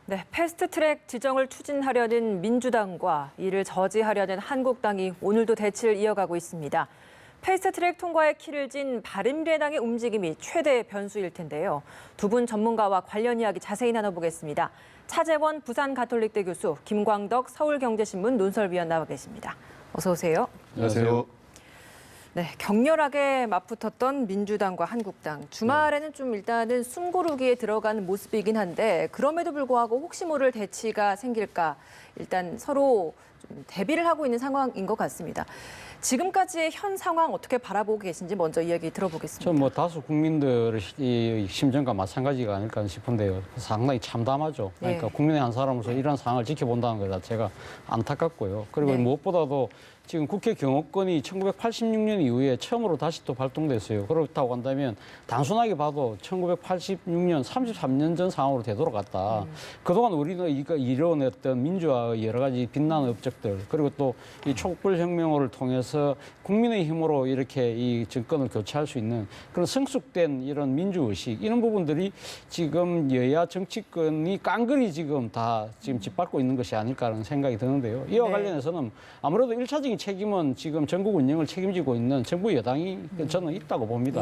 네, 패스트트랙 지정을 추진하려는 민주당과 이를 저지하려는 한국당이 오늘도 대치를 이어가고 있습니다. 패스트트랙 통과의 키를 진 바른미래당의 움직임이 최대 변수일 텐데요. 두 분 전문가와 관련 이야기 자세히 나눠보겠습니다. 차재원 부산가톨릭대 교수, 김광덕 서울경제신문 논설위원 나와 계십니다. 어서 오세요. 안녕하세요. 네, 격렬하게 맞붙었던 민주당과 한국당. 주말에는 좀 일단은 숨고르기에 들어가는 모습이긴 한데 그럼에도 불구하고 혹시 모를 대치가 생길까 일단 서로 좀 대비를 하고 있는 상황인 것 같습니다. 지금까지의 현 상황 어떻게 바라보고 계신지 먼저 이야기 들어보겠습니다. 전 다수 국민들의 심정과 마찬가지가 아닐까 싶은데요. 상당히 참담하죠. 그러니까 국민의 한 사람으로서 이런 상황을 지켜본다는 것 자체가 안타깝고요. 그리고 무엇보다도 지금 국회 경호권이 1986년 이후에 처음으로 다시 또 발동됐어요. 그렇다고 한다면 단순하게 봐도 1986년 33년 전 상황으로 되돌아갔다. 그동안 우리는 이뤄냈던 민주화의 여러 가지 빛나는 업적들 그리고 또 이 촛불혁명을 통해서 국민의 힘으로 이렇게 이 정권을 교체할 수 있는 그런 성숙된 이런 민주의식 이런 부분들이 지금 여야 정치권이 깡그리 지금 짓밟고 있는 것이 아닐까라는 생각이 드는데요. 이와 관련해서는 아무래도 1차적인 책임은 지금 전국 운영을 책임지고 있는 정부 여당이 저는 있다고 봅니다.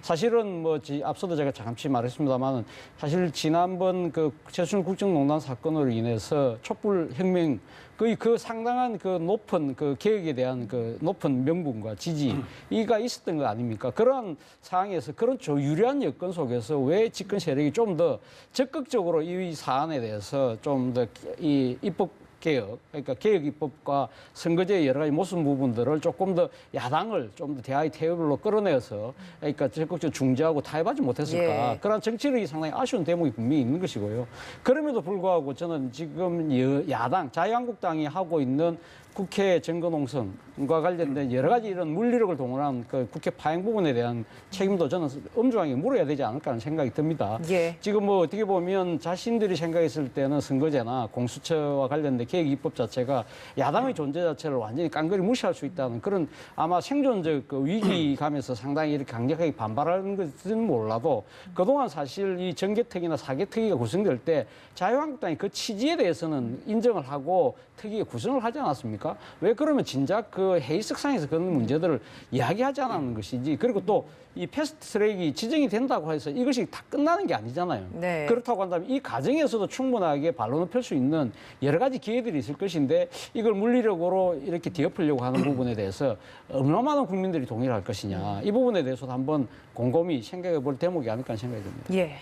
사실은 앞서도 제가 잠시 말했습니다만 사실 지난번 그 최순실 국정농단 사건으로 인해서 촛불혁명 거의 그 상당한 그 높은 그 개혁에 대한 그 높은 명분과 지지가 있었던 거 아닙니까? 그런 상황에서 그런 유리한 여건 속에서 왜 집권 세력이 좀 더 적극적으로 이 사안에 대해서 좀 더 이 입법 개혁, 그러니까 개혁 입법과 선거제의 여러 가지 모순 부분들을 조금 더 야당을 좀 더 대화의 테이블로 끌어내서 그러니까 적극적으로 중재하고 타협하지 못했을까. 그런 정치력이 상당히 아쉬운 대목이 분명히 있는 것이고요. 그럼에도 불구하고 저는 지금 야당, 자유한국당이 하고 있는 국회 정거농성과 관련된 여러 가지 이런 물리력을 동원한 그 국회 파행 부분에 대한 책임도 저는 엄중하게 물어야 되지 않을까 하는 생각이 듭니다. 지금 어떻게 보면 자신들이 생각했을 때는 선거제나 공수처와 관련된 개혁 입법 자체가 야당의 존재 자체를 완전히 깡그리 무시할 수 있다는 그런 아마 생존적 그 위기감에서 상당히 이렇게 강력하게 반발하는 것은 몰라도 그동안 사실 이 정개특위나 사개특위가 구성될 때 자유한국당이 그 취지에 대해서는 인정을 하고 특위에 구성을 하지 않았습니까? 왜 그러면 진작 그 회의석상에서 그런 문제들을 이야기하지 않았는 것이지. 그리고 또 이 패스트트랙이 지정이 된다고 해서 이것이 다 끝나는 게 아니잖아요. 그렇다고 한다면 이 과정에서도 충분하게 반론을 펼 수 있는 여러 가지 기회들이 있을 것인데 이걸 물리력으로 이렇게 뒤엎으려고 하는 부분에 대해서 얼마나 많은 국민들이 동의를 할 것이냐. 이 부분에 대해서도 한번 곰곰이 생각해 볼 대목이 아닐까 하는 생각이 듭니다.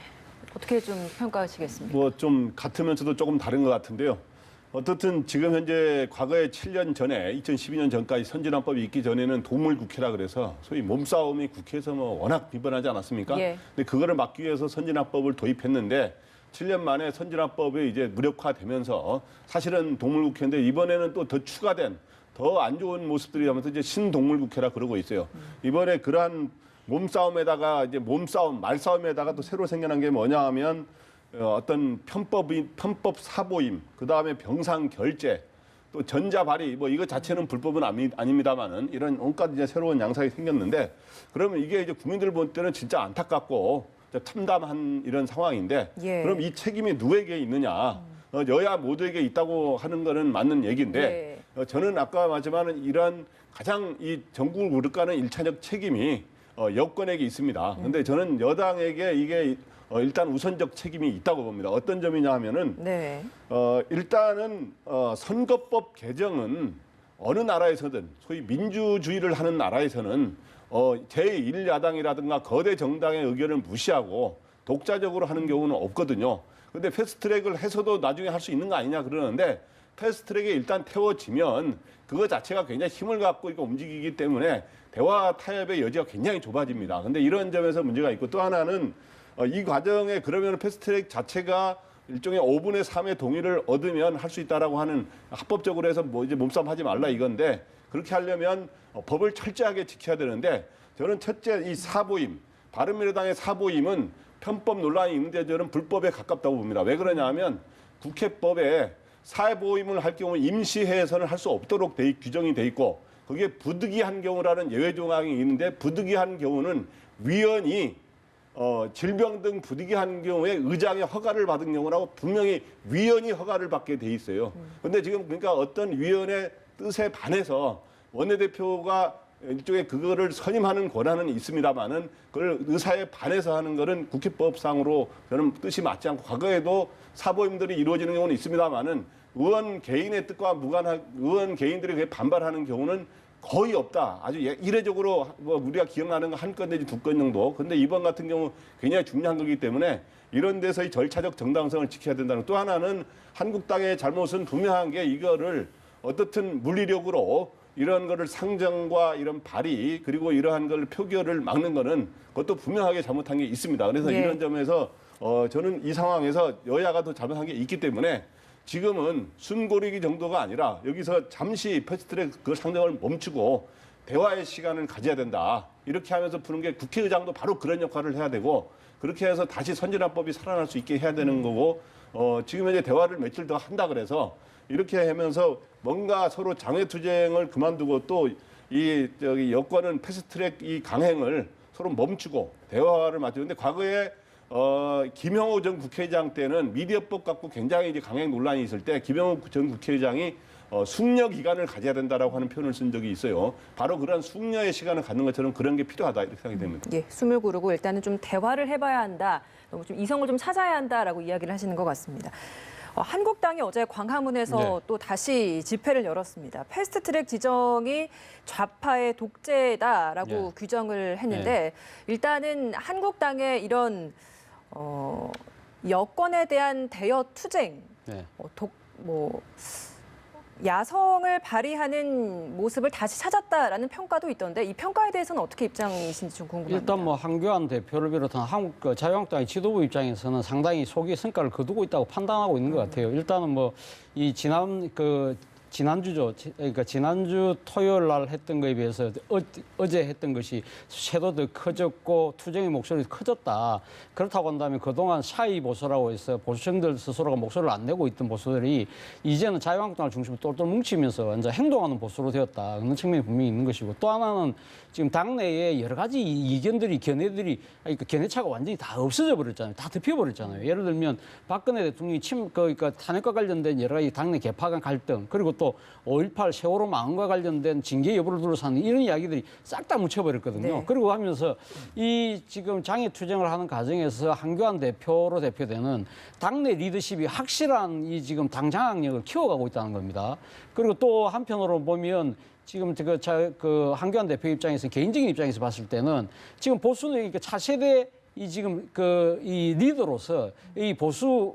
어떻게 좀 평가하시겠습니까? 좀 같으면서도 조금 다른 것 같은데요. 어떻든 지금 현재 과거에 7년 전에 2012년 전까지 선진화법이 있기 전에는 도물국회라 그래서 소위 몸싸움이 국회에서 워낙 빈번하지 않았습니까? 근데 그거를 막기 위해서 선진화법을 도입했는데 7년 만에 선진화법이 이제 무력화되면서 사실은 동물국회인데 이번에는 또 더 추가된 더 안 좋은 모습들이 나면서 이제 신동물국회라 그러고 있어요. 이번에 그러한 몸싸움에다가 이제 말싸움에다가 또 새로 생겨난 게 뭐냐 하면 어떤 편법 사보임, 그 다음에 병상 결제, 또 전자 발의, 이거 자체는 불법은 아닙니다만은 이런 온갖 이제 새로운 양상이 생겼는데 그러면 이게 이제 국민들 볼 때는 진짜 안타깝고 참담한 이런 상황인데 그럼 이 책임이 누구에게 있느냐? 여야 모두에게 있다고 하는 거는 맞는 얘기인데 저는 아까 말했지만은 이런 가장 이 전국을 구르까는 일차적 책임이 여권에게 있습니다. 근데 저는 여당에게 이게 일단 우선적 책임이 있다고 봅니다. 어떤 점이냐 하면은 일단은 선거법 개정은 어느 나라에서든 소위 민주주의를 하는 나라에서는 제1야당이라든가 거대 정당의 의견을 무시하고 독자적으로 하는 경우는 없거든요. 근데 패스트트랙을 해서도 나중에 할 수 있는 거 아니냐 그러는데 패스트트랙에 일단 태워지면 그거 자체가 굉장히 힘을 갖고 이렇게 움직이기 때문에 대화 타협의 여지가 굉장히 좁아집니다. 근데 이런 점에서 문제가 있고 또 하나는 이 과정에 그러면 패스트트랙 자체가 일종의 5분의 3의 동의를 얻으면 할 수 있다라고 하는 합법적으로 해서 이제 몸싸움 하지 말라 이건데 그렇게 하려면 법을 철저하게 지켜야 되는데 저는 첫째 이 사보임, 바른미래당의 사보임은 편법 논란이 있는데 저는 불법에 가깝다고 봅니다. 왜 그러냐 하면 국회법에 사보임을 할 경우 임시회에서는 할 수 없도록 규정이 돼 있고 그게 부득이한 경우라는 예외 조항이 있는데 부득이한 경우는 위원이 질병 등 부득이한 경우에 의장의 허가를 받은 경우라고 분명히 위원이 허가를 받게 돼 있어요. 근데 지금 그러니까 어떤 위원의 뜻에 반해서 원내대표가 일종의 그거를 선임하는 권한은 있습니다만은 그걸 의사에 반해서 하는 거는 국회법상으로 저는 뜻이 맞지 않고 과거에도 사보임들이 이루어지는 경우는 있습니다만은 의원 개인의 뜻과 무관한 의원 개인들이 그게 반발하는 경우는 거의 없다. 아주 이례적으로 뭐 우리가 기억나는 거 한 건 내지 두 건 정도. 근데 이번 같은 경우 굉장히 중요한 거기 때문에 이런 데서의 절차적 정당성을 지켜야 된다는 또 하나는 한국당의 잘못은 분명한 게 이거를 어떻든 물리력으로 이런 거를 상정과 이런 발의 그리고 이러한 걸 표결을 막는 거는 그것도 분명하게 잘못한 게 있습니다. 그래서 예. 이런 점에서 저는 이 상황에서 여야가 더 잘못한 게 있기 때문에 지금은 숨고르기 정도가 아니라 여기서 잠시 패스트트랙 그 상정을 멈추고 대화의 시간을 가져야 된다. 이렇게 하면서 푸는 게 국회의장도 바로 그런 역할을 해야 되고 그렇게 해서 다시 선진화법이 살아날 수 있게 해야 되는 거고 지금 이제 대화를 며칠 더 한다 그래서 이렇게 하면서 뭔가 서로 장외투쟁을 그만두고 또 이 여권은 패스트트랙 이 강행을 서로 멈추고 대화를 맞추는데 과거에 김영호 전 국회의장 때는 미디어법 갖고 굉장히 이제 강행 논란이 있을 때 김영호 전 국회의장이 숙려 기간을 가져야 된다라고 하는 표현을 쓴 적이 있어요. 바로 그런 숙려의 시간을 갖는 것처럼 그런 게 필요하다 이렇게 생각이 됩니다. 예, 숨을 고르고 일단은 좀 대화를 해봐야 한다. 너무 좀 이성을 좀 찾아야 한다라고 이야기를 하시는 것 같습니다. 한국당이 어제 광화문에서 네. 또 다시 집회를 열었습니다. 패스트트랙 지정이 좌파의 독재다라고 네. 규정을 했는데 일단은 한국당의 이런 여권에 대한 대여 투쟁, 네. 야성을 발휘하는 모습을 다시 찾았다라는 평가도 있던데 이 평가에 대해서는 어떻게 입장이신지 좀 궁금합니다. 일단 뭐 한교안 대표를 비롯한 한국 자유한국당의 지도부 입장에서는 상당히 속이 성과를 거두고 있다고 판단하고 있는 것 같아요. 일단은 뭐 이 지난주죠. 그러니까 지난주 토요일 날 했던 거에 비해서 어제 했던 것이 쇄도 더 커졌고 투쟁의 목소리도 커졌다. 그렇다고 한다면 그동안 샤이 보수라고 해서 보수층들 스스로가 목소리를 안 내고 있던 보수들이 이제는 자유한국당을 중심으로 똘똘 뭉치면서 완전 행동하는 보수로 되었다. 그런 측면이 분명히 있는 것이고 또 하나는 지금 당내에 여러 가지 이견들이 그러니까 견해차가 완전히 다 없어져 버렸잖아요. 다 덮여버렸잖아요. 예를 들면 박근혜 대통령이 그러니까 탄핵과 관련된 여러 가지 당내 개파 간 갈등 그리고 또 5.18 세월호 망언과 관련된 징계 여부를 둘러싸는 이런 이야기들이 싹 다 묻혀버렸거든요. 네. 그리고 하면서 이 지금 장애 투쟁을 하는 과정에서 한교안 대표로 대표되는 당내 리더십이 확실한 이 지금 당 장악력을 키워가고 있다는 겁니다. 그리고 또 한편으로 보면 지금 그 한교안 대표 입장에서 개인적인 입장에서 봤을 때는 지금 보수는 그러니까 차세대 이 지금 이 리더로서 이 보수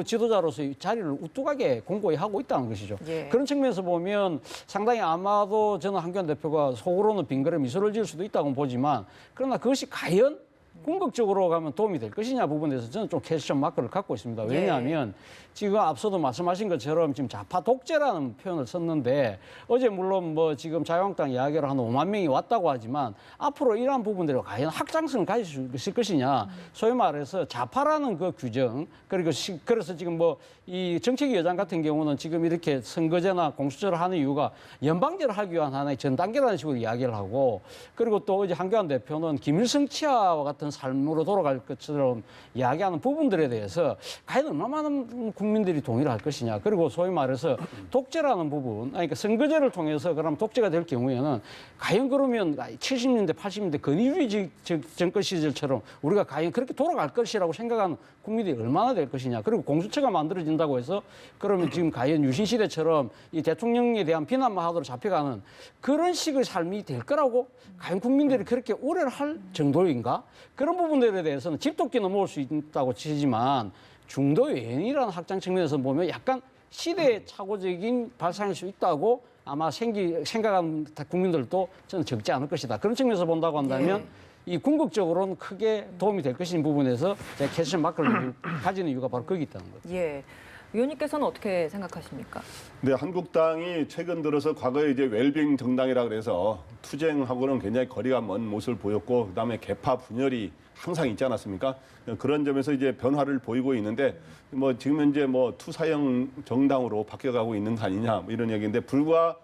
지도자로서 이 자리를 우뚝하게 공고히 하고 있다는 것이죠. 예. 그런 측면에서 보면 상당히 아마도 저는 한교안 대표가 속으로는 빙그레 미소를 지을 수도 있다고 보지만 그러나 그것이 과연 궁극적으로 가면 도움이 될 것이냐 부분에 대해서 저는 좀 퀘스천 마크를 갖고 있습니다. 왜냐하면 지금 앞서도 말씀하신 것처럼 지금 좌파 독재라는 표현을 썼는데 어제 물론 뭐 지금 자유한국당 이야기를 한 5만 명이 왔다고 하지만 앞으로 이러한 부분들이 과연 확장성을 가질 수 있을 것이냐 소위 말해서 좌파라는 그 규정 그리고 그래서 지금 뭐 이 정책위 의장 같은 경우는 지금 이렇게 선거제나 공수처를 하는 이유가 연방제를 하기 위한 하나의 전 단계라는 식으로 이야기를 하고 그리고 또 어제 한교안 대표는 김일성 치하와 같은 삶으로 돌아갈 것처럼 이야기하는 부분들에 대해서 과연 얼마나 많은 국민들이 동의를 할 것이냐. 그리고 소위 말해서 독재라는 부분, 그러니까 선거제를 통해서 그럼 독재가 될 경우에는 과연 그러면 70년대, 80년대 건의주의 정권 시절처럼 우리가 과연 그렇게 돌아갈 것이라고 생각하는 국민들이 얼마나 될 것이냐. 그리고 공수처가 만들어진다고 해서 그러면 지금 과연 유신시대처럼 이 대통령에 대한 비난만 하도록 잡혀가는 그런 식의 삶이 될 거라고 과연 국민들이 그렇게 오래를 할 정도인가? 그런 부분들에 대해서는 집도끼 넘어올 수 있다고 치지만 중도 외연이라는 확장 측면에서 보면 약간 시대착오적인 발상일 수 있다고 아마 생각하는 국민들도 저는 적지 않을 것이다. 그런 측면에서 본다고 한다면 이 궁극적으로는 크게 도움이 될 것인 부분에서 제가 퀘스천 마크를 가지는 이유가 바로 거기 있다는 거죠. 예. 위원님께서는 어떻게 생각하십니까? 네, 한국당이 최근 들어서 과거에 이제 웰빙 정당이라 그래서 투쟁하고는 굉장히 거리가 먼 모습을 보였고 그다음에 개파 분열이 항상 있지 않았습니까? 그런 점에서 이제 변화를 보이고 있는데 뭐 지금 현재 뭐 투사형 정당으로 바뀌어가고 있는 거 아니냐 뭐 이런 얘기인데 불과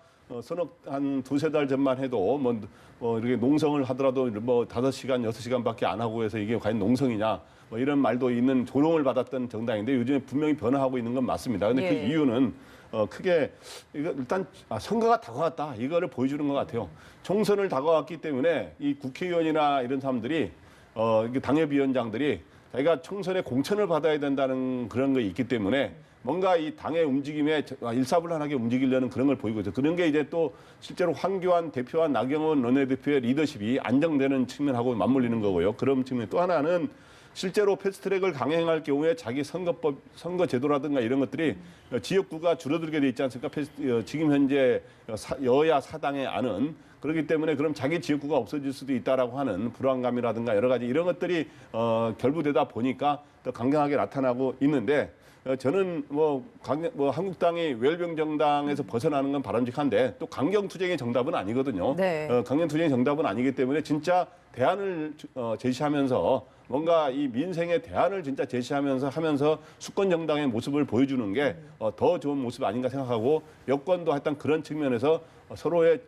한 두세 달 전만 해도 이렇게 농성을 하더라도 뭐 5시간, 6시간밖에 안 하고 해서 이게 과연 농성이냐 뭐 이런 말도 있는 조롱을 받았던 정당인데 요즘에 분명히 변화하고 있는 건 맞습니다. 근데 그 이유는 크게 이거 일단 선거가 다가왔다 이거를 보여주는 것 같아요. 총선을 다가왔기 때문에 이 국회의원이나 이런 사람들이 당협위원장들이 자기가 총선에 공천을 받아야 된다는 그런 게 있기 때문에 뭔가 이 당의 움직임에 일사불란하게 움직이려는 그런 걸 보이고 있어요. 그런 게 이제 또 실제로 황교안 대표와 나경원 원내대표의 리더십이 안정되는 측면하고 맞물리는 거고요. 그런 측면 또 하나는 실제로 패스트트랙을 강행할 경우에 자기 선거 제도라든가 이런 것들이 지역구가 줄어들게 돼 있지 않습니까? 지금 현재 여야 사당의 안은 그렇기 때문에 그럼 자기 지역구가 없어질 수도 있다라고 하는 불안감이라든가 여러 가지 이런 것들이 결부되다 보니까 더 강경하게 나타나고 있는데 저는 한국당이 웰병 정당에서 벗어나는 건 바람직한데 또 강경투쟁의 정답은 아니거든요. 네. 강경투쟁의 정답은 아니기 때문에 진짜 대안을 제시하면서 뭔가 이 민생의 대안을 진짜 제시하면서 수권 정당의 모습을 보여주는 게 더 좋은 모습 아닌가 생각하고 여권도 하여튼 그런 측면에서 서로의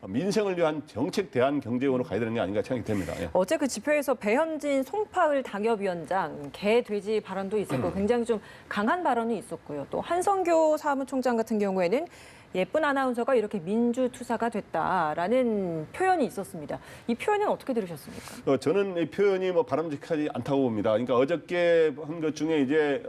민생을 위한 정책 대안 경제원으로 가야 되는 게 아닌가 생각이 됩니다. 예. 어제 그 집회에서 배현진 송파을 당협위원장 개 돼지 발언도 있었고 굉장히 좀 강한 발언이 있었고요. 또 한성교 사무총장 같은 경우에는 예쁜 아나운서가 이렇게 민주투사가 됐다라는 표현이 있었습니다. 이 표현은 어떻게 들으셨습니까? 저는 이 표현이 바람직하지 않다고 봅니다. 그러니까 어저께 한 것 중에 이제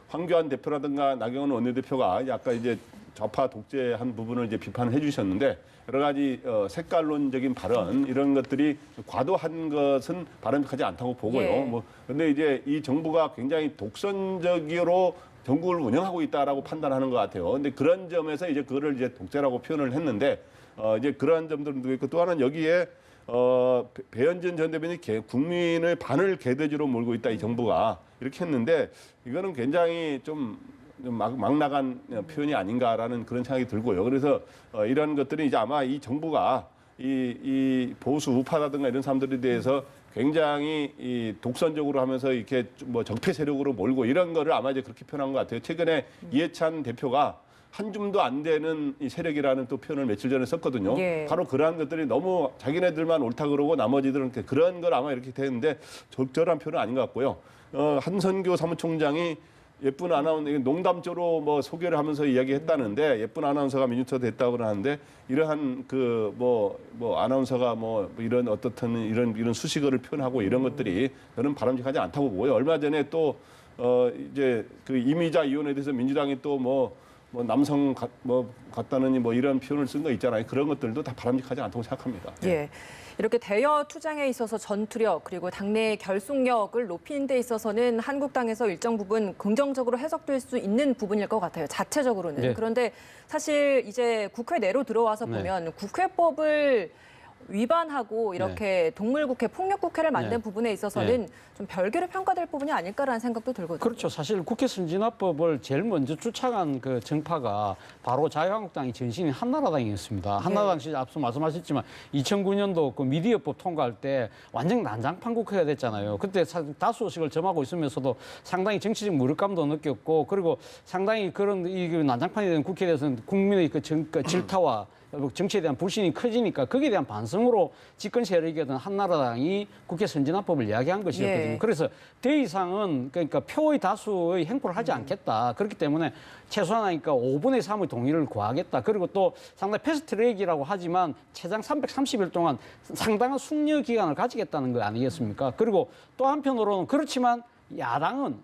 황교안 대표라든가 나경원 원내대표가 약간 이제 좌파 독재한 부분을 이제 비판을 해주셨는데 여러 가지 색깔론적인 발언 이런 것들이 과도한 것은 바람직하지 않다고 보고요. 예. 근데 이제 이 정부가 굉장히 독선적으로 전국을 운영하고 있다라고 판단하는 것 같아요. 근데 그런 점에서 이제 그거를 이제 독재라고 표현을 했는데 이제 그러한 점들도 있고 또 하나는 여기에 배현진 전 대변인이 국민을 반을 개돼지로 몰고 있다 이 정부가 이렇게 했는데 이거는 굉장히 좀 막 나간 표현이 아닌가라는 그런 생각이 들고요. 그래서 이런 것들이 이제 아마 이 정부가 이 보수 우파라든가 이런 사람들에 대해서 굉장히 이 독선적으로 하면서 이렇게 적폐 세력으로 몰고 이런 거를 아마 이제 그렇게 표현한 것 같아요. 최근에 이해찬 대표가 한 줌도 안 되는 이 세력이라는 또 표현을 며칠 전에 썼거든요. 예. 바로 그러한 것들이 너무 자기네들만 옳다 그러고 나머지들은 그런 걸 아마 이렇게 되는데 적절한 표현은 아닌 것 같고요. 한선교 사무총장이 예쁜 아나운서 농담조로 소개를 하면서 이야기했다는데 예쁜 아나운서가 민주투사 됐다고 그러는데 이러한 아나운서가 이런 어떻든 이런 수식어를 표현하고 이런 것들이 저는 바람직하지 않다고 보고요. 얼마 전에 또 이제 그 이미자 의원에 대해서 민주당이 또 남성 같다느니 이런 표현을 쓴 거 있잖아요. 그런 것들도 다 바람직하지 않다고 생각합니다. 예. 이렇게 대여 투쟁에 있어서 전투력 그리고 당내의 결속력을 높이는 데 있어서는 한국당에서 일정 부분 긍정적으로 해석될 수 있는 부분일 것 같아요. 자체적으로는. 네. 그런데 사실 이제 국회 내로 들어와서 보면 국회법을 위반하고 이렇게 동물국회, 폭력국회를 만든 부분에 있어서는 좀 별개로 평가될 부분이 아닐까라는 생각도 들거든요. 그렇죠. 사실 국회 선진화법을 제일 먼저 주창한 그 정파가 바로 자유한국당이 전신인 한나라당이었습니다. 한나라당 시절 앞서 말씀하셨지만 2009년도 그 미디어법 통과할 때 완전 난장판 국회가 됐잖아요. 그때 다수의석을 점하고 있으면서도 상당히 정치적 무력감도 느꼈고 그리고 상당히 그런 이 난장판이 된 국회에 대해서는 국민의 그 질타와 정치에 대한 불신이 커지니까 거기에 대한 반성으로 집권 세력이었던 한나라당이 국회 선진화법을 이야기한 것이었거든요. 예. 그래서 더 이상은 그러니까 표의 다수의 행포를 하지 않겠다. 그렇기 때문에 최소한하니까 5분의 3의 동의를 구하겠다. 그리고 또 상당히 패스트트랙이라고 하지만 최장 330일 동안 상당한 숙려 기간을 가지겠다는 거 아니겠습니까? 그리고 또 한편으로는 그렇지만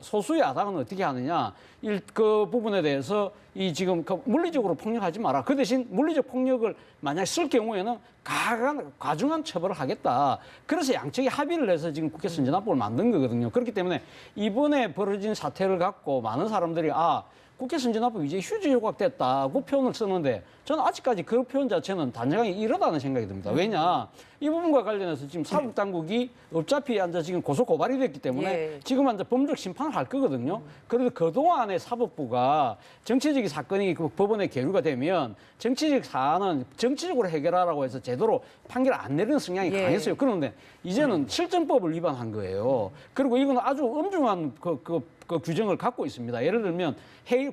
소수 야당은 어떻게 하느냐. 그 부분에 대해서 지금 물리적으로 폭력하지 마라. 그 대신 물리적 폭력을 만약 쓸 경우에는 과중한 처벌을 하겠다. 그래서 양측이 합의를 해서 지금 국회 선진화법을 만든 거거든요. 그렇기 때문에 이번에 벌어진 사태를 갖고 많은 사람들이 국회 선진화법 이제 휴지 조각됐다고 표현을 쓰는데 저는 아직까지 그 표현 자체는 단정하게 이르다는 생각이 듭니다. 왜냐? 이 부분과 관련해서 지금 사법당국이 어차피 지금 고소 고발이 됐기 때문에 지금 법적 심판을 할 거거든요. 그래서 그동안에 사법부가 정치적인 사건이 그 법원에 계류가 되면 정치적 사안은 정치적으로 해결하라고 해서 제대로 판결을 안 내리는 성향이 강했어요. 그런데 이제는 실정법을 위반한 거예요. 그리고 이건 아주 엄중한 그 규정을 갖고 있습니다. 예를 들면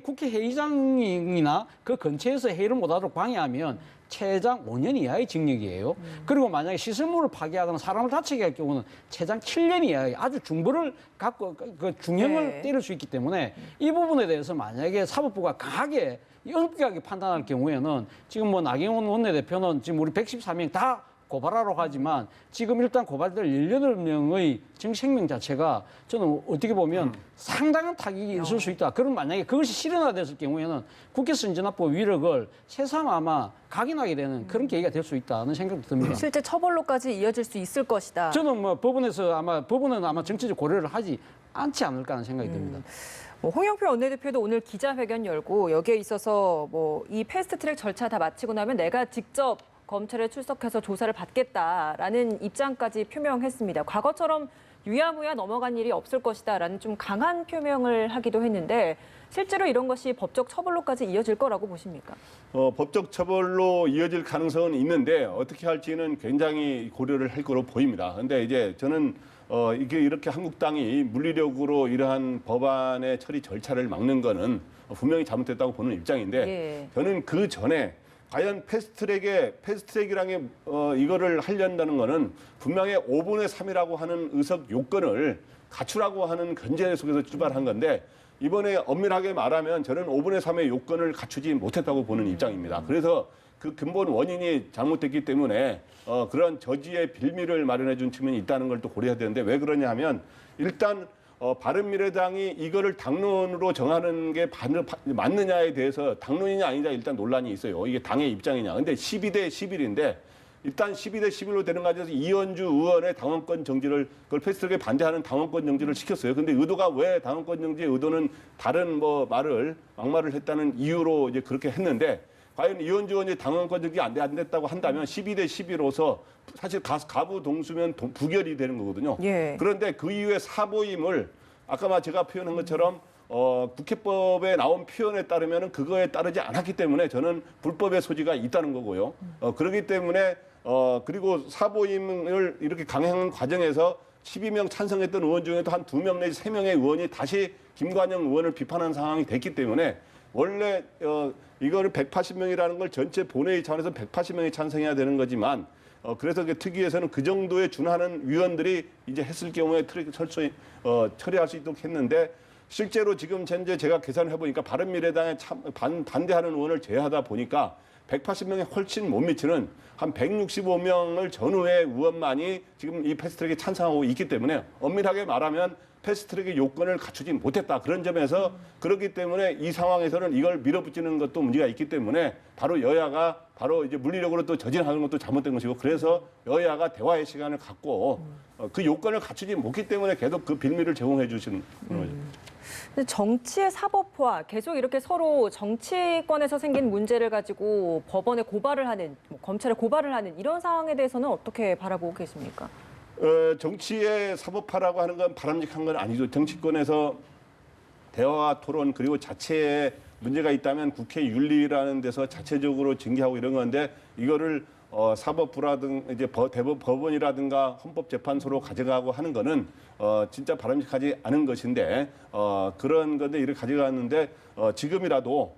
국회 회의장이나 그 근처에서 회의를 못하도록 방해하면 최장 5년 이하의 징역이에요. 그리고 만약에 시설물을 파괴하거나 사람을 다치게 할 경우는 최장 7년 이하의 아주 중벌을 갖고 그 중형을 네. 때릴 수 있기 때문에 이 부분에 대해서 만약에 사법부가 강하게 엄격하게 판단할 경우에는 지금 뭐 나경원 원내대표는 지금 우리 114명 다 고발하러 하지만 지금 일단 고발될 18명의 정치 생명 자체가 저는 어떻게 보면 상당한 타격이 있을 수 있다. 그럼 만약에 그것이 실현화됐을 경우에는 국회 선진화법 위력을 새삼 아마 각인하게 되는 그런 계기가 될 수 있다는 생각도 듭니다. 실제 처벌로까지 이어질 수 있을 것이다. 저는 뭐 법원은 아마 정치적 고려를 하지 않지 않을까 하는 생각이 듭니다. 홍영표 원내대표도 오늘 기자회견 열고 여기에 있어서 뭐 이 패스트트랙 절차 다 마치고 나면 내가 직접 검찰에 출석해서 조사를 받겠다라는 입장까지 표명했습니다. 과거처럼 유야무야 넘어간 일이 없을 것이다라는 좀 강한 표명을 하기도 했는데 실제로 이런 것이 법적 처벌로까지 이어질 거라고 보십니까? 법적 처벌로 이어질 가능성은 있는데 어떻게 할지는 굉장히 고려를 할 거로 보입니다. 그런데 이제 저는 이게 이렇게 한국당이 물리력으로 이러한 법안의 처리 절차를 막는 거는 분명히 잘못됐다고 보는 입장인데 예. 저는 그 전에 과연 패스트트랙이랑의 이거를 하려는 거는 분명히 5분의 3이라고 하는 의석 요건을 갖추라고 하는 견제 속에서 출발한 건데 이번에 엄밀하게 말하면 저는 5분의 3의 요건을 갖추지 못했다고 보는 입장입니다. 그래서 그 근본 원인이 잘못됐기 때문에 그런 저지의 빌미를 마련해 준 측면이 있다는 걸 또 고려해야 되는데 왜 그러냐 하면 일단 바른미래당이 이거를 당론으로 정하는 게 맞느냐에 대해서 당론이냐 아니냐 일단 논란이 있어요. 이게 당의 입장이냐. 근데 12대 11인데 일단 12대 11로 되는 과정에서 이현주 의원의 당원권 정지를 그걸 패스트트랙에 반대하는 당원권 정지를 시켰어요. 근데 의도가 왜 당원권 정지의 의도는 다른 뭐 막말을 했다는 이유로 이제 그렇게 했는데 과연 이현주 의원이 당원권 정지 안 됐다고 한다면 12대 11로서 사실 가부 동수면 부결이 되는 거거든요. 예. 그런데 그 이후에 사보임을 아까 제가 표현한 것처럼 국회법에 나온 표현에 따르면 그거에 따르지 않았기 때문에 저는 불법의 소지가 있다는 거고요. 그렇기 때문에 그리고 사보임을 이렇게 강행한 과정에서 12명 찬성했던 의원 중에도 한 2명 내지 3명의 의원이 다시 김관영 의원을 비판한 상황이 됐기 때문에 원래 이거를 180명이라는 걸 전체 본회의 차원에서 180명이 찬성해야 되는 거지만 그래서 그 특위에서는 그 정도에 준하는 위원들이 이제 했을 경우에 철저히 처리할 수 있도록 했는데 실제로 지금 현재 제가 계산을 해보니까 바른미래당에 반대하는 의원을 제외하다 보니까 180명에 훨씬 못 미치는 한 165명을 전후의 의원만이 지금 이 패스트트랙에 찬성하고 있기 때문에 엄밀하게 말하면 패스트트랙의 요건을 갖추지 못했다. 그런 점에서 그렇기 때문에 이 상황에서는 이걸 밀어붙이는 것도 문제가 있기 때문에 바로 여야가 바로 이제 물리력으로 또 저지하는 것도 잘못된 것이고 그래서 여야가 대화의 시간을 갖고 그 요건을 갖추지 못했기 때문에 계속 그 빌미를 제공해 주시는 거죠. 근데 정치의 사법화, 계속 이렇게 서로 정치권에서 생긴 문제를 가지고 법원에 고발을 하는, 검찰에 고발을 하는 이런 상황에 대해서는 어떻게 바라보고 계십니까? 정치의 사법화라고 하는 건 바람직한 건 아니죠. 정치권에서 대화와 토론 그리고 자체에 문제가 있다면 국회 윤리라는 데서 자체적으로 징계하고 이런 건데 이거를 사법부라든가 이제 법원이라든가 헌법재판소로 가져가고 하는 거는 진짜 바람직하지 않은 것인데 그런 건데 이를 가져갔는데 지금이라도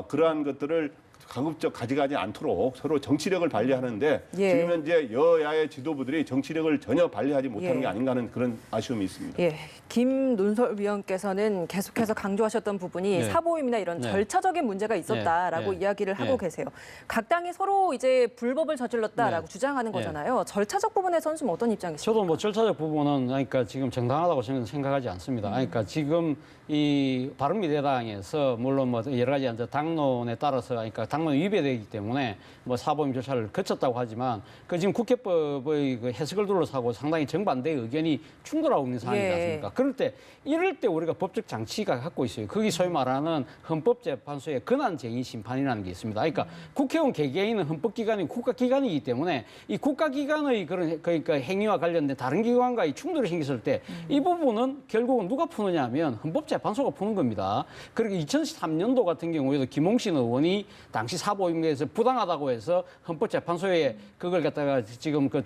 그러한 것들을 가급적 가져가지 않도록 서로 정치력을 발휘하는데 예. 지금 현재 여야의 지도부들이 정치력을 전혀 발휘하지 못하는 예. 게 아닌가 하는 그런 아쉬움이 있습니다. 예, 김 논설위원께서는 계속해서 강조하셨던 부분이 네. 사보임이나 이런 네. 절차적인 문제가 있었다라고 네. 이야기를 하고 네. 계세요. 각 당이 서로 이제 불법을 저질렀다라고 네. 주장하는 네. 거잖아요. 절차적 부분에서는 좀 어떤 입장이십니까? 저도 뭐 절차적 부분은 그러니까 지금 정당하다고 저는 생각하지 않습니다. 그러니까 지금 이 바른미래당에서 물론 뭐 여러 가지 이제 당론에 따라서 그러니까 당론 위배되기 때문에 뭐 사보임 절차를 거쳤다고 하지만 그 지금 국회법의 그 해석을 둘러싸고 상당히 정반대의 의견이 충돌하고 있는 상황이지 예. 않습니까? 그럴 때 이럴 때 우리가 법적 장치가 갖고 있어요. 거기 소위 말하는 헌법재판소의 권한쟁의 심판이라는 게 있습니다. 그러니까 국회의원 개개인은 헌법기관이 국가기관이기 때문에 이 국가기관의 그런 그러니까 행위와 관련된 다른 기관과의 충돌이 생겼을 때 이 부분은 결국은 누가 푸느냐 하면 헌법재판소가 헌법재판소가 푸는 겁니다. 그리고 2003년도 같은 경우에도 김홍신 의원이 당시 사보임에서 부당하다고 해서 헌법재판소에 그걸 갖다가 지금 그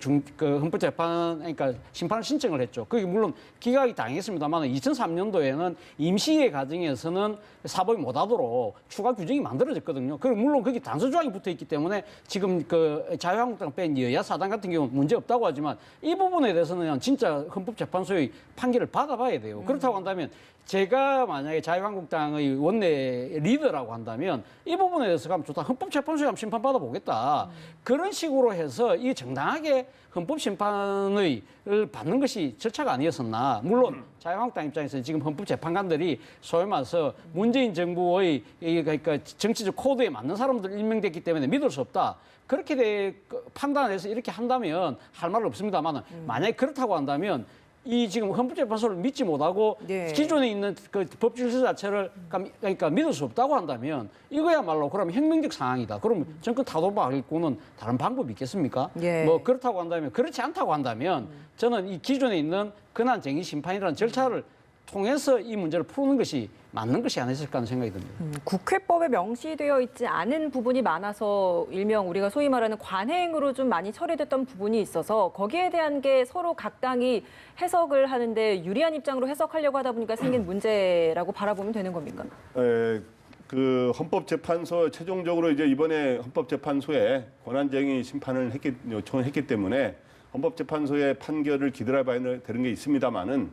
헌법재판 그러니까 심판 신청을 했죠. 그게 물론 기각이 당했습니다만 2003년도에는 임시의 과정에서는 사보임 못하도록 추가 규정이 만들어졌거든요. 그리고 물론 거기 단서 조항이 붙어 있기 때문에 지금 그 자유한국당 뺀 여야 사당 같은 경우는 문제 없다고 하지만 이 부분에 대해서는 진짜 헌법재판소의 판결을 받아봐야 돼요. 그렇다고 한다면 제가 만약에 자유한국당의 원내 리더라고 한다면 이 부분에 대해서 가면 좋다. 헌법재판소에 한번 심판받아 보겠다. 그런 식으로 해서 이 정당하게 헌법심판을 받는 것이 절차가 아니었었나. 물론 자유한국당 입장에서 지금 헌법재판관들이 소위 말해서 문재인 정부의 그러니까 정치적 코드에 맞는 사람들 임명됐기 때문에 믿을 수 없다. 그렇게 판단을 해서 이렇게 한다면 할 말 없습니다만 만약에 그렇다고 한다면 이 지금 헌법재판소를 믿지 못하고 네. 기존에 있는 그 법 질서 자체를 그러니까 믿을 수 없다고 한다면 이거야말로 그러면 혁명적 상황이다. 그럼 정권 타도받고는 다른 방법이 있겠습니까? 예. 뭐 그렇다고 한다면 그렇지 않다고 한다면 저는 이 기존에 있는 근한쟁의 심판이라는 절차를 통해서 이 문제를 푸는 것이 맞는 것이 아니었을까 하는 생각이 듭니다. 국회법에 명시되어 있지 않은 부분이 많아서 일명 우리가 소위 말하는 관행으로 좀 많이 처리됐던 부분이 있어서 거기에 대한 게 서로 각 당이 해석을 하는데 유리한 입장으로 해석하려고 하다 보니까 생긴 문제라고 바라보면 되는 겁니까? 그 헌법재판소 최종적으로 이제 이번에 헌법재판소에 권한쟁의 심판을 요청을 했기 때문에 헌법재판소의 판결을 기다려봐야 되는 게 있습니다만은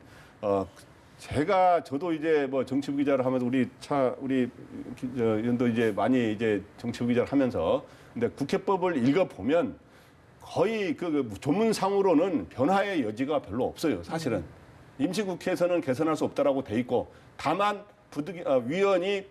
저도 이제 뭐 정치부 기자를 하면서 우리 연도 이제 많이 이제 정치부 기자를 하면서 근데 국회법을 읽어보면 거의 그 조문상으로는 변화의 여지가 별로 없어요. 사실은 임시국회에서는 개선할 수 없다라고 돼 있고 다만 위원이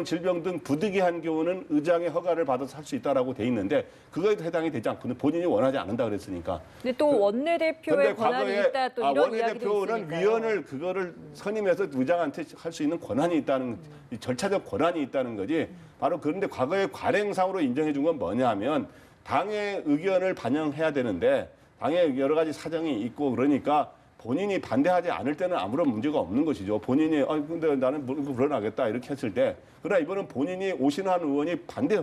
질병 등 부득이한 경우는 의장의 허가를 받아서 할 수 있다라고 돼 있는데 그거에도 해당이 되지 않고 본인이 원하지 않는다 그랬으니까. 근데 또 원내대표의 권한이 있다 또 이런 이야기도 원내대표는 있으니까요. 위원을 그거를 선임해서 의장한테 할 수 있는 권한이 있다는 이 절차적 권한이 있다는 거지. 바로 그런데 과거에 관행상으로 인정해 준 건 뭐냐면 당의 의견을 반영해야 되는데 당의 여러 가지 사정이 있고 그러니까 본인이 반대하지 않을 때는 아무런 문제가 없는 것이죠. 본인이 근데 나는 물러나겠다 이렇게 했을 때 그러나 이번은 본인이 오신환 의원이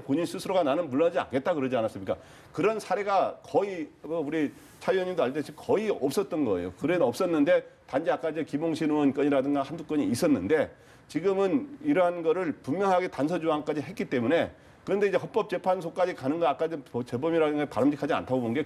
본인 스스로가 나는 물러나지 않겠다 그러지 않았습니까? 그런 사례가 거의 우리 차 의원님도 알다시피 거의 없었던 거예요. 그래도 없었는데 단지 아까 이제 김홍신 의원 건이라든가 한두 건이 있었는데 지금은 이러한 거를 분명하게 단서 조항까지 했기 때문에 그런데 이제 헌법재판소까지 가는 거 아까 재범이라는 게 바람직하지 않다고 본 게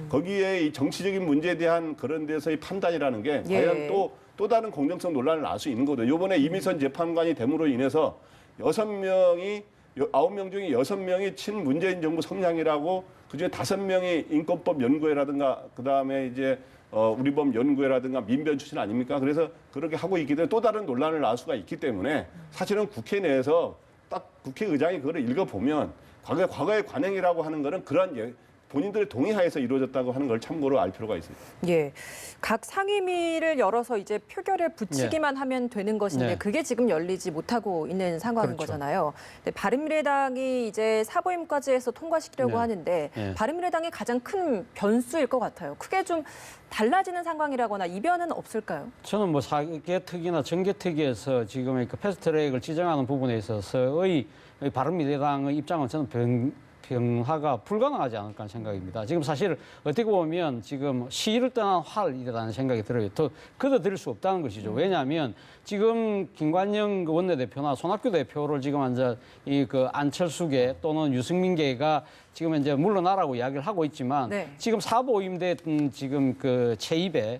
거기에 이 정치적인 문제에 대한 그런 데서의 판단이라는 게 과연 또 다른 공정성 논란을 낳을 수 있는 거거든요. 이번에 이미선 재판관이 됨으로 인해서 9명 중에 6명이 친문재인 정부 성향이라고 그중에 5명이 인권법 연구회라든가 그다음에 이제 우리법 연구회라든가 민변 출신 아닙니까? 그래서 그렇게 하고 있기 때문에 또 다른 논란을 낳을 수가 있기 때문에 사실은 국회 내에서 딱 국회의장이 그걸 읽어보면 과거의 관행이라고 하는 거는 그런 본인들의 동의하에서 이루어졌다고 하는 걸 참고로 알 필요가 있습니다. 예, 각 상임위를 열어서 이제 표결에 붙이기만 하면 되는 것인데 그게 지금 열리지 못하고 있는 상황인 거잖아요. 근데 바른미래당이 이제 사보임까지 해서 통과시키려고 하는데 바른미래당이 가장 큰 변수일 것 같아요. 크게 좀 달라지는 상황이라거나 이변은 없을까요? 저는 뭐 사개특위나 정개특위에서 지금 그 패스트트랙을 지정하는 부분에 있어서의 바른미래당의 입장은 저는 변화가 불가능하지 않을까 하는 생각입니다. 지금 사실 어떻게 보면 지금 시위를 떠난 활이라는 생각이 들어요. 더 걷어들일 수 없다는 것이죠. 왜냐하면 지금 김관영 원내대표나 손학규 대표를 지금 이제 그 안철수계 또는 유승민계가 지금 이제 물러나라고 이야기를 하고 있지만 지금 사보임된 지금 그 최입에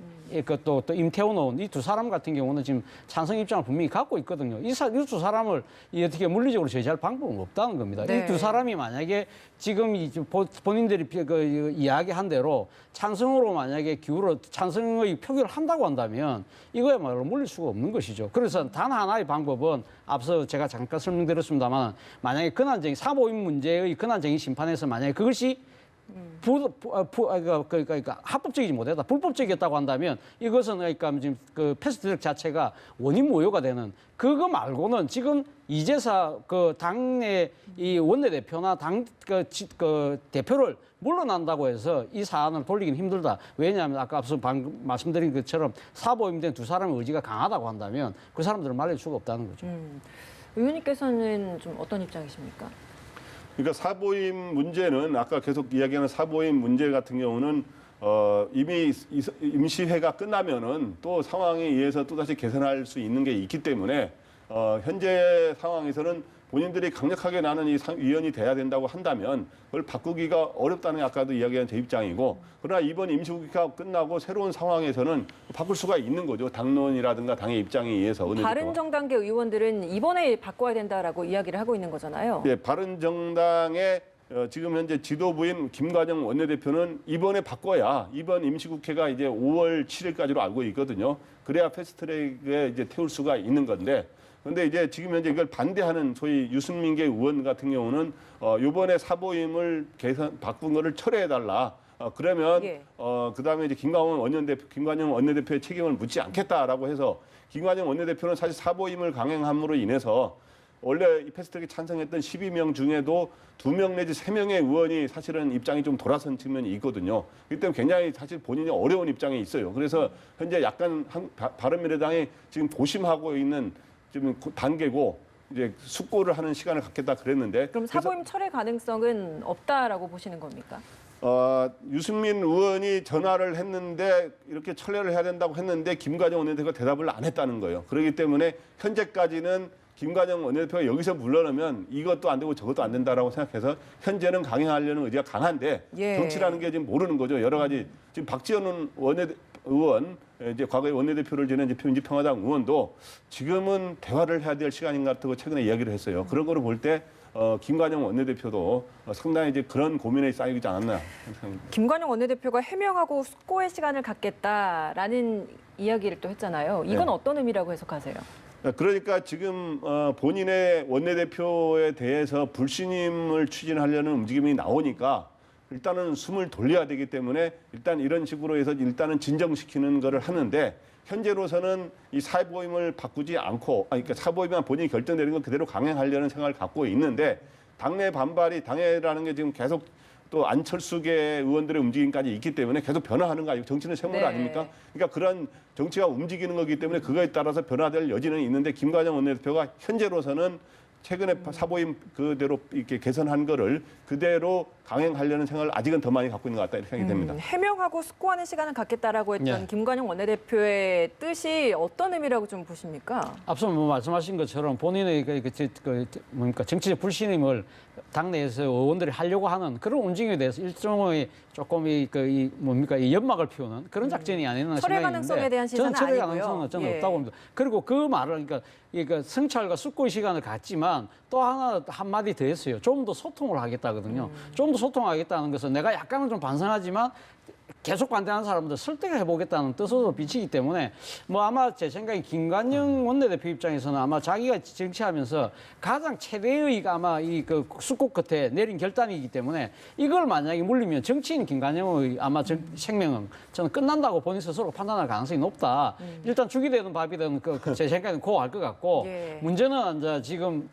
또 임태훈 의원 이 두 사람 같은 경우는 지금 찬성 입장을 분명히 갖고 있거든요. 이 두 사람을 어떻게 물리적으로 제재할 방법은 없다는 겁니다. 이 두 사람이 만약에 지금 본인들이 그 이야기한 대로 찬성으로 만약에 찬성의 표결을 한다고 한다면 이거야말로 물릴 수가 없는 것이죠. 그래서 단 하나의 방법은 앞서 제가 잠깐 설명드렸습니다만 만약에 사보임 문제의 근한쟁의 심판에서 만약에 그것이 그러니까 합법적이지 못하다 불법적이었다고 한다면 이것은 그러니까 지금 그 패스트트랙 자체가 원인 무효가 되는 그거 말고는 지금 이재사 그 당내 이 원내대표나 그 대표를 물러난다고 해서 이 사안을 돌리기는 힘들다. 왜냐하면 아까 앞서 방금 말씀드린 것처럼 사보임된 두 사람의 의지가 강하다고 한다면 그 사람들을 말릴 수가 없다는 거죠. 의원님께서는 좀 어떤 입장이십니까? 그러니까 사보임 문제는 아까 계속 이야기하는 사보임 문제 같은 경우는 이미 임시회가 끝나면은 또 상황에 의해서 또 다시 개선할 수 있는 게 있기 때문에 현재 상황에서는 본인들이 강력하게 나는 이 위원이 돼야 된다고 한다면 그걸 바꾸기가 어렵다는 게 아까도 이야기한 제 입장이고 그러나 이번 임시국회가 끝나고 새로운 상황에서는 바꿀 수가 있는 거죠. 당론이라든가 당의 입장에 의해서. 바른정당계 의원들은 이번에 바꿔야 된다라고 이야기를 하고 있는 거잖아요. 네, 바른정당의 지금 현재 지도부인 김관영 원내대표는 이번에 바꿔야 이번 임시국회가 이제 5월 7일까지로 알고 있거든요. 그래야 패스트트랙에 이제 태울 수가 있는 건데 그런데 이제 지금 현재 이걸 반대하는 소위 유승민계 의원 같은 경우는 이번에 사보임을 바꾼 거를 철회해달라. 그러면 예. 그다음에 이제 김관영 원내대표의 책임을 묻지 않겠다라고 해서 김관영 원내대표는 사실 사보임을 강행함으로 인해서 원래 이 패스트트랙에 찬성했던 12명 중에도 2명 내지 3명의 의원이 사실은 입장이 좀 돌아선 측면이 있거든요. 그렇기 때문에 굉장히 사실 본인이 어려운 입장에 있어요. 그래서 현재 약간 바른미래당이 지금 고심하고 있는 지금 단계고 이제 숙고를 하는 시간을 갖겠다 그랬는데 그럼 사보임 철회 가능성은 없다라고 보시는 겁니까? 유승민 의원이 전화를 했는데 이렇게 철회를 해야 된다고 했는데 김관영 원내대표가 대답을 안 했다는 거예요. 그렇기 때문에 현재까지는 김관영 원내대표가 여기서 물러나면 이것도 안 되고 저것도 안 된다라고 생각해서 현재는 강행하려는 의지가 강한데 예. 정치라는 게 지금 모르는 거죠. 여러 가지 지금 박지원 의원 이제 과거에 원내대표를 지낸 민주평화당 의원도 지금은 대화를 해야 될 시간인 것 같다고 최근에 이야기를 했어요. 그런 거를 볼 때 김관영 원내대표도 상당히 이제 그런 고민에 쌓이지 않았나 생각합니다. 김관영 원내대표가 해명하고 숙고의 시간을 갖겠다라는 이야기를 또 했잖아요. 이건 네. 어떤 의미라고 해석하세요? 그러니까 지금 본인의 원내대표에 대해서 불신임을 추진하려는 움직임이 나오니까 일단은 숨을 돌려야 되기 때문에 일단 이런 식으로 해서 일단은 진정시키는 거를 하는데 현재로서는 이 사보임을 바꾸지 않고 그러니까 사보임만 본인이 결정내린 건 그대로 강행하려는 생각을 갖고 있는데 당내 반발이 당내라는 게 지금 계속 또 안철수계 의원들의 움직임까지 있기 때문에 계속 변화하는 거 아니고 정치는 생물 네. 아닙니까? 그러니까 그런 정치가 움직이는 거기 때문에 그거에 따라서 변화될 여지는 있는데 김관영 원내대표가 현재로서는 최근에 사보임 그대로 이렇게 개선한 거를 그대로 강행하려는 생각을 아직은 더 많이 갖고 있는 것 같다 이렇게 생각이 됩니다. 해명하고 숙고하는 시간을 갖겠다라고 했던 네. 김관영 원내대표의 뜻이 어떤 의미라고 좀 보십니까? 앞서 말씀하신 것처럼 본인의 뭡니까 정치적 불신임을 당내에서 의원들이 하려고 하는 그런 움직임에 대해서 일종의 조금 이 연막을 피우는 그런 작전이 아니나 철회 생각이 가능성에 있는데 대한 시사는 저는 철회 아니고요. 가능성은 저는 예. 없다고 봅니다. 그리고 그 말을 그러니까 성찰과 숙고의 시간을 갖지만 또 하나 한마디 더 했어요. 좀 더 소통을 하겠다거든요. 좀 더 소통하겠다는 것은 내가 약간은 좀 반성하지만 계속 반대하는 사람들 설득을 해보겠다는 뜻으로 비치기 때문에 뭐 아마 제 생각에 김관영 원내대표 입장에서는 아마 자기가 정치하면서 가장 최대의 아마 이 그 숙고 끝에 내린 결단이기 때문에 이걸 만약에 물리면 정치인 김관영의 아마 생명은 저는 끝난다고 본인 스스로 판단할 가능성이 높다. 일단 죽이 되든 밥이 되든 제 생각에는 고할 것 같고 예. 문제는 지금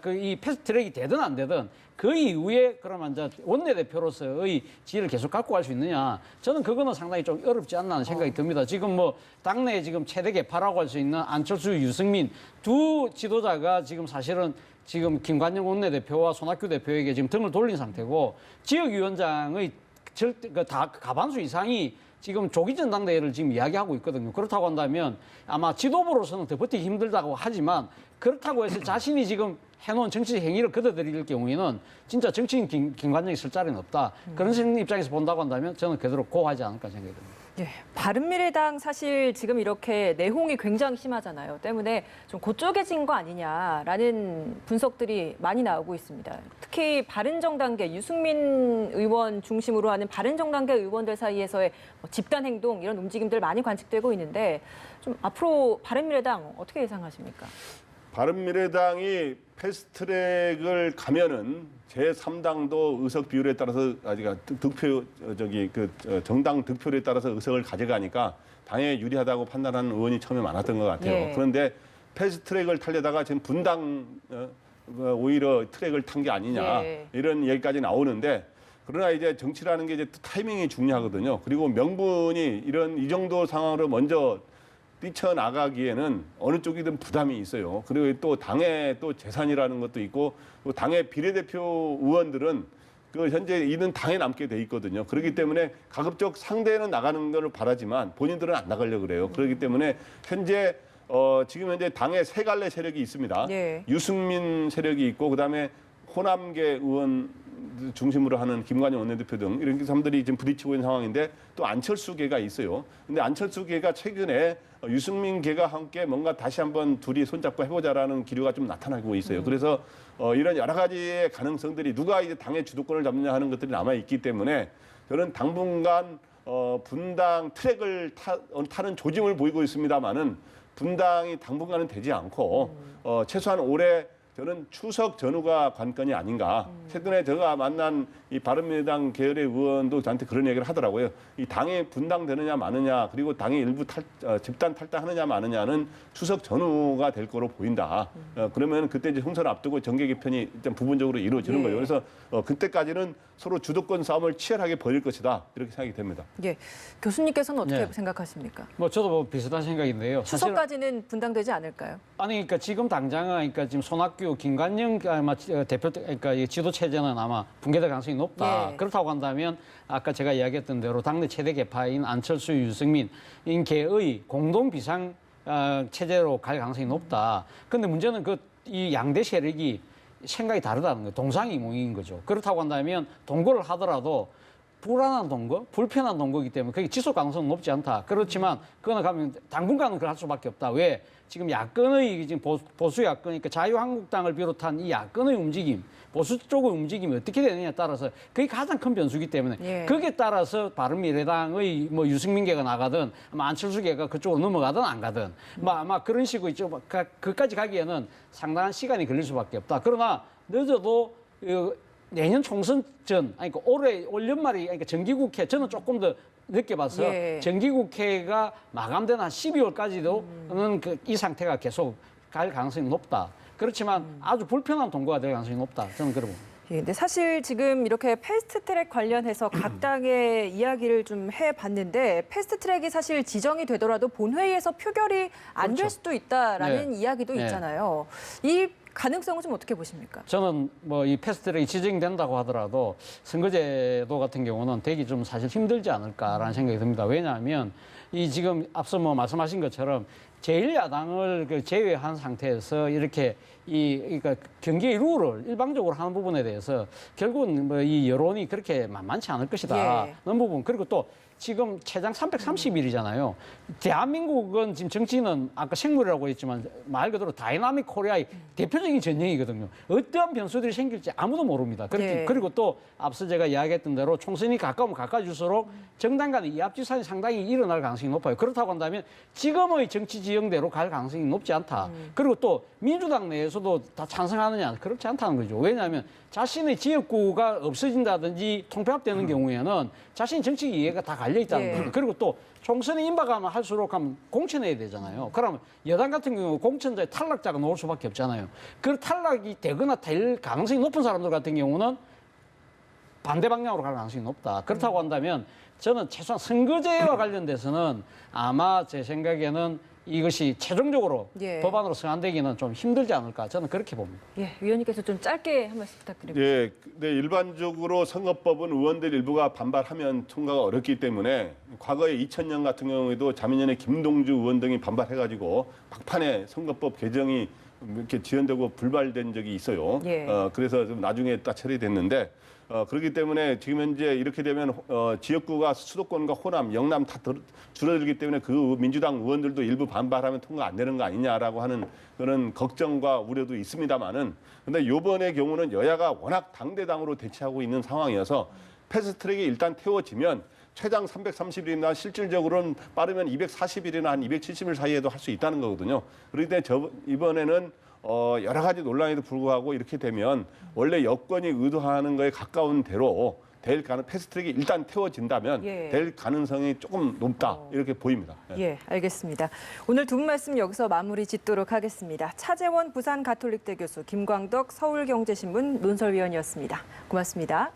이 패스트트랙이 되든 안 되든 그 이후에 그러면 원내대표로서의 지위를 계속 갖고 갈 수 있느냐? 저는 그거는 상당히 좀 어렵지 않나 하는 생각이 듭니다. 지금 뭐 당내 지금 최대 개파라고 할 수 있는 안철수, 유승민 두 지도자가 지금 사실은 지금 김관영 원내대표와 손학규 대표에게 지금 등을 돌린 상태고 지역위원장의 다 과반수 이상이 지금 조기 전당대회를 지금 이야기하고 있거든요. 그렇다고 한다면 아마 지도부로서는 더 버티기 힘들다고 하지만 그렇다고 해서 자신이 지금 해놓은 정치적 행위를 거둬들일 경우에는 진짜 정치인 김관영이 쓸 자리는 없다. 그런 입장에서 본다고 한다면 저는 그대로 고하지 않을까 생각이 듭니다. 예, 바른미래당 사실 지금 이렇게 내홍이 굉장히 심하잖아요. 때문에 좀 곧쪼개진 거 아니냐라는 분석들이 많이 나오고 있습니다. 특히 바른정당계 유승민 의원 중심으로 하는 바른정당계 의원들 사이에서의 집단 행동 이런 움직임들 많이 관측되고 있는데 좀 앞으로 바른미래당 어떻게 예상하십니까? 바른미래당이 패스트트랙을 가면은 제3당도 의석 비율에 따라서 아직 득표 정당 득표율에 따라서 의석을 가져가니까 당에 유리하다고 판단하는 의원이 처음에 많았던 것 같아요. 예. 그런데 패스트트랙을 타려다가 지금 분당 오히려 트랙을 탄 게 아니냐 예. 이런 얘기까지 나오는데 그러나 이제 정치라는 게 이제 타이밍이 중요하거든요. 그리고 명분이 이 정도 상황으로 먼저 뛰쳐나가기에는 어느 쪽이든 부담이 있어요. 그리고 또 당의 또 재산이라는 것도 있고 또 당의 비례대표 의원들은 그 현재 이는 당에 남게 돼 있거든요. 그렇기 때문에 가급적 상대는 나가는 걸 바라지만 본인들은 안 나가려고 그래요. 그렇기 때문에 현재 지금 현재 당에 세 갈래 세력이 있습니다. 예. 유승민 세력이 있고 그다음에 호남계 의원 중심으로 하는 김관영 원내대표 등 이런 사람들이 지금 부딪히고 있는 상황인데 또 안철수계가 있어요. 근데 안철수계가 최근에 유승민계가 함께 뭔가 다시 한번 둘이 손잡고 해보자라는 기류가 좀 나타나고 있어요. 그래서 이런 여러 가지의 가능성들이 누가 이제 당의 주도권을 잡느냐 하는 것들이 남아 있기 때문에 저는 당분간 분당 트랙을 타는 조짐을 보이고 있습니다만은 분당이 당분간은 되지 않고 최소한 올해 저는 추석 전후가 관건이 아닌가. 최근에 제가 만난 이 바른미래당 계열의 의원도 저한테 그런 얘기를 하더라고요. 이 당이 분당되느냐 마느냐 그리고 당이 일부 집단 탈당하느냐 마느냐는 추석 전후가 될 거로 보인다. 그러면 그때 이제 총선을 앞두고 정계 개편이 일단 부분적으로 이루어지는 예. 거예요. 그래서 그때까지는 서로 주도권 싸움을 치열하게 벌일 것이다. 이렇게 생각이 됩니다. 예. 교수님께서는 어떻게 네. 생각하십니까? 뭐 저도 뭐 비슷한 생각인데요. 사실 추석까지는 분당되지 않을까요? 아니 그러니까 지금 당장은 그러니까 지금 손학규, 김관영 아마 대표 그러니까 이 지도 체제는 아마 붕괴될 가능성이 높다. 예. 그렇다고 한다면 아까 제가 이야기했던 대로 당내 최대 개파인 안철수, 유승민 인계의 공동 비상 체제로 갈 가능성이 높다. 그런데 문제는 이 양대 세력이 생각이 다르다는 거예요. 동상이몽인 거죠. 그렇다고 한다면 동거를 하더라도 불안한 동거, 불편한 동거이기 때문에 그게 지속 가능성은 높지 않다. 그렇지만 그거는 가면 당분간은 그럴 수밖에 없다. 왜? 지금 야권의 지금 보수 야권, 그러니까 자유한국당을 비롯한 이 야권의 움직임, 보수 쪽의 움직임이 어떻게 되느냐에 따라서 그게 가장 큰 변수이기 때문에 예. 거기에 따라서 바른미래당의 뭐 유승민계가 나가든 아마 안철수계가 그쪽으로 넘어가든 안 가든 아마 그런 식으로 있죠. 그까지 가기에는 상당한 시간이 걸릴 수밖에 없다. 그러나 늦어도 내년 총선 전, 아니, 올해 올 연말이, 그러니까 정기국회, 저는 조금 더 늦게 봐서 예. 정기국회가 마감되는 한 12월까지도는 이 상태가 계속 갈 가능성이 높다. 그렇지만 아주 불편한 동거가 될 가능성이 높다. 저는 그러고 봅니다. 예, 근데 사실 지금 이렇게 패스트트랙 관련해서 각 당의 이야기를 좀 해봤는데 패스트트랙이 사실 지정이 되더라도 본회의에서 표결이 안 될 그렇죠. 수도 있다라는 네. 이야기도 네. 있잖아요. 이 가능성은 좀 어떻게 보십니까? 저는 뭐 이 패스트트랙이 지정된다고 하더라도 선거제도 같은 경우는 되기 좀 사실 힘들지 않을까라는 생각이 듭니다. 왜냐하면 이 지금 앞서 뭐 말씀하신 것처럼 제1야당을 제외한 상태에서 이렇게 그러니까 경기의 룰을 일방적으로 하는 부분에 대해서 결국은 뭐 이 여론이 그렇게 만만치 않을 것이다. 예. 그런 부분. 그리고 또 지금 최장 330일이잖아요. 대한민국은 지금 정치는 아까 생물이라고 했지만 말 그대로 다이나믹 코리아의 대표적인 전형이거든요. 어떠한 변수들이 생길지 아무도 모릅니다. 예. 그리고 또 앞서 제가 이야기했던 대로 총선이 가까우면 가까워질수록 정당 간의 이합집산이 상당히 일어날 가능성이 높아요. 그렇다고 한다면 지금의 정치 지형대로 갈 가능성이 높지 않다. 그리고 또 민주당 내에서도 다 찬성하느냐 그렇지 않다는 거죠. 왜냐하면 자신의 지역구가 없어진다든지 통폐합되는 경우에는 자신의 정치 이해가 다 갈려 있다는 예. 거예요. 그리고 또 총선이 임박하면 할수록 하면 공천해야 되잖아요. 그러면 여당 같은 경우 공천자의 탈락자가 나올 수밖에 없잖아요. 그 탈락이 되거나 될 가능성이 높은 사람들 같은 경우는 반대 방향으로 갈 가능성이 높다. 그렇다고 한다면 저는 최소한 선거제와 관련돼서는 아마 제 생각에는 이것이 최종적으로 예. 법안으로 성안되기는 좀 힘들지 않을까 저는 그렇게 봅니다. 예, 위원님께서 좀 짧게 한 말씀 부탁드립니다. 예, 네, 일반적으로 선거법은 의원들 일부가 반발하면 통과가 어렵기 때문에 과거에 2000년 같은 경우에도 자민련의 김동주 의원 등이 반발해가지고 막판에 선거법 개정이 이렇게 지연되고 불발된 적이 있어요. 예. 그래서 좀 나중에 딱 처리됐는데 그렇기 때문에 지금 현재 이렇게 되면 지역구가 수도권과 호남, 영남 다 줄어들기 때문에 그 민주당 의원들도 일부 반발하면 통과 안 되는 거 아니냐라고 하는 그런 걱정과 우려도 있습니다만은 근데 요번의 경우는 여야가 워낙 당대당으로 대치하고 있는 상황이어서 패스트트랙이 일단 태워지면 최장 330일이나 실질적으로는 빠르면 240일이나 한 270일 사이에도 할 수 있다는 거거든요. 그런데 이번에는 여러 가지 논란에도 불구하고 이렇게 되면 원래 여권이 의도하는 거에 가까운 대로 패스트트랙이 일단 태워진다면 예. 될 가능성이 조금 높다 이렇게 보입니다. 예, 알겠습니다. 오늘 두 분 말씀 여기서 마무리 짓도록 하겠습니다. 차재원 부산가톨릭대 교수, 김광덕 서울경제신문 논설위원이었습니다. 고맙습니다.